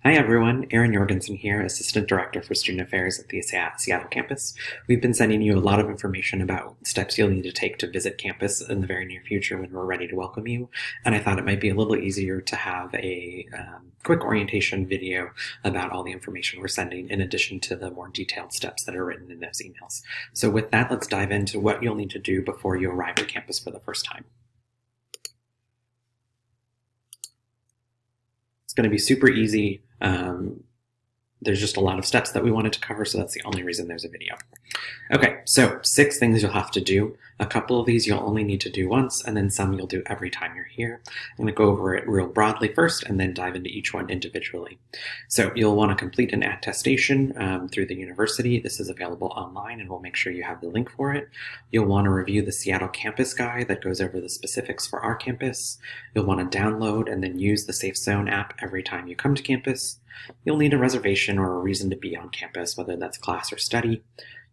Hi everyone, Aaron Jorgensen here, Assistant Director for Student Affairs at the Seattle campus. We've been sending you a lot of information about steps you'll need to take to visit campus in the very near future when we're ready to welcome you, and I thought it might be a little easier to have a quick orientation video about all the information we're sending in addition to the more detailed steps that are written in those emails. So with that, let's dive into what you'll need to do before you arrive at campus for the first time. It's going to be super easy. There's just a lot of steps that we wanted to cover, so that's the only reason there's a video. Okay, so 6 things you'll have to do. A couple of these you'll only need to do once, and then some you'll do every time you're here. I'm going to go over it real broadly first, and then dive into each one individually. So you'll want to complete an attestation through the university. This is available online, and we'll make sure you have the link for it. You'll want to review the Seattle Campus Guide that goes over the specifics for our campus. You'll want to download and then use the Safe Zone app every time you come to campus. You'll need a reservation or a reason to be on campus, whether that's class or study.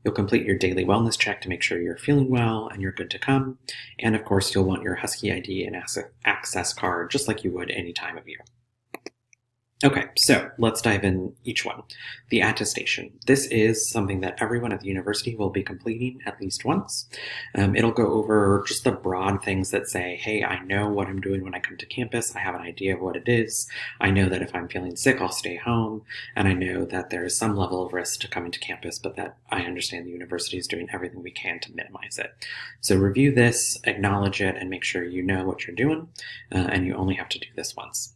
You'll complete your daily wellness check to make sure you're feeling well and you're good to come. And of course, you'll want your Husky ID and access card, just like you would any time of year. Okay, so let's dive in each one. The attestation. This is something that everyone at the university will be completing at least once. It'll go over just the broad things that say, hey, I know what I'm doing when I come to campus. I have an idea of what it is. I know that if I'm feeling sick, I'll stay home. And I know that there is some level of risk to coming to campus, but that I understand the university is doing everything we can to minimize it. So review this, acknowledge it, and make sure you know what you're doing. And you only have to do this once.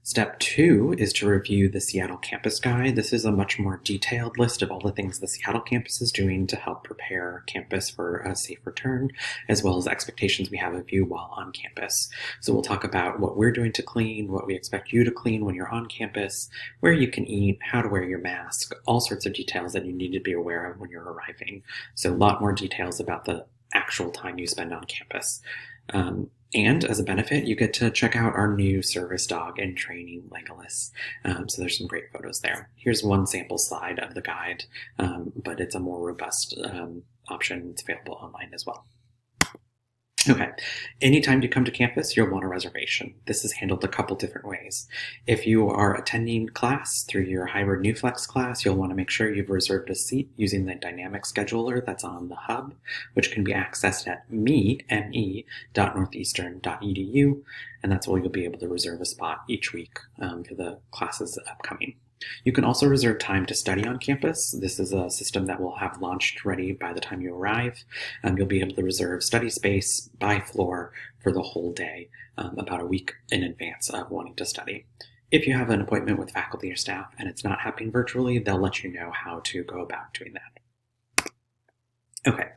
Step 2 is to review the Seattle Campus Guide. This is a much more detailed list of all the things the Seattle campus is doing to help prepare campus for a safe return, as well as expectations we have of you while on campus. So we'll talk about what we're doing to clean, what we expect you to clean when you're on campus, where you can eat, how to wear your mask, all sorts of details that you need to be aware of when you're arriving. So a lot more details about the actual time you spend on campus. And as a benefit, you get to check out our new service dog in training, Legolas. So there's some great photos there. Here's one sample slide of the guide, but it's a more robust option. It's available online as well. Okay, anytime you come to campus, you'll want a reservation. This is handled a couple different ways. If you are attending class through your hybrid NewFlex class, you'll want to make sure you've reserved a seat using the dynamic scheduler that's on the hub, which can be accessed at me.northeastern.edu, and that's where you'll be able to reserve a spot each week for the classes upcoming. You can also reserve time to study on campus. This is a system that will have launched ready by the time you arrive. You'll be able to reserve study space by floor for the whole day, about a week in advance of wanting to study. If you have an appointment with faculty or staff and it's not happening virtually, they'll let you know how to go about doing that. Okay,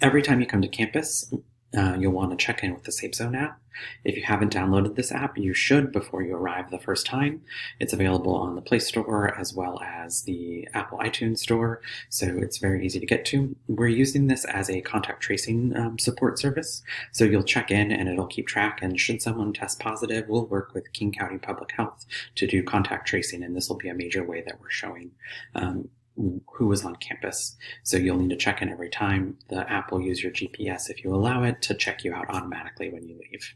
every time you come to campus, you'll want to check in with the Safe Zone app. If you haven't downloaded this app, you should before you arrive the first time. It's available on the Play Store as well as the Apple iTunes Store, so it's very easy to get to. We're using this as a contact tracing support service, so you'll check in and it'll keep track, and should someone test positive, we'll work with King County Public Health to do contact tracing, and this will be a major way that we're showing who was on campus. So you'll need to check in every time. The app will use your GPS if you allow it to check you out automatically when you leave.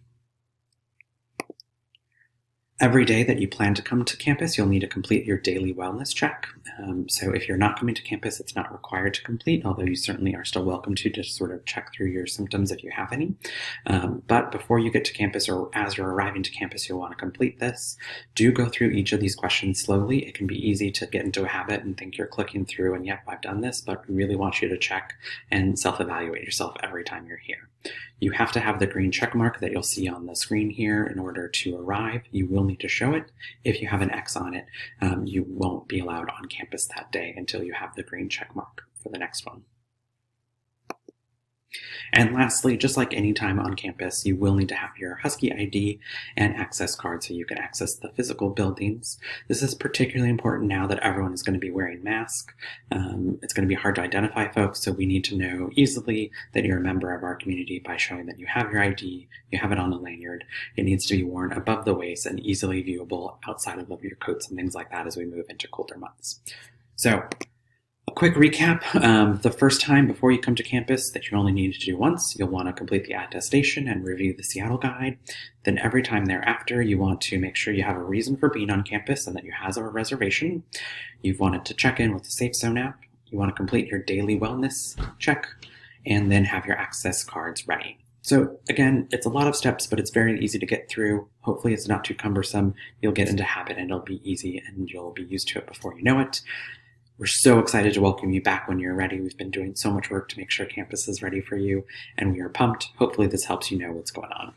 Every day that you plan to come to campus, you'll need to complete your daily wellness check. So if you're not coming to campus, it's not required to complete, although you certainly are still welcome to just sort of check through your symptoms if you have any. But before you get to campus or as you're arriving to campus, you'll want to complete this. Do go through each of these questions slowly. It can be easy to get into a habit and think you're clicking through and yep, I've done this, but we really want you to check and self-evaluate yourself every time you're here. You have to have the green check mark that you'll see on the screen here in order to arrive. You will need to show it. If you have an X on it, you won't be allowed on campus that day until you have the green check mark for the next one. And lastly, just like any time on campus, you will need to have your Husky ID and access card so you can access the physical buildings. This is particularly important now that everyone is going to be wearing masks. It's going to be hard to identify folks, so we need to know easily that you're a member of our community by showing that you have your ID, you have it on a lanyard. It needs to be worn above the waist and easily viewable outside of your coats and things like that as we move into colder months. So quick recap. The first time before you come to campus that you only need to do once, you'll want to complete the attestation and review the Seattle guide. Then every time thereafter, you want to make sure you have a reason for being on campus and that you have a reservation. You've wanted to check in with the Safe Zone app. You want to complete your daily wellness check and then have your access cards ready. So again, it's a lot of steps, but it's very easy to get through. Hopefully it's not too cumbersome. You'll get into habit and it'll be easy and you'll be used to it before you know it. We're so excited to welcome you back when you're ready. We've been doing so much work to make sure campus is ready for you, and we are pumped. Hopefully this helps you know what's going on.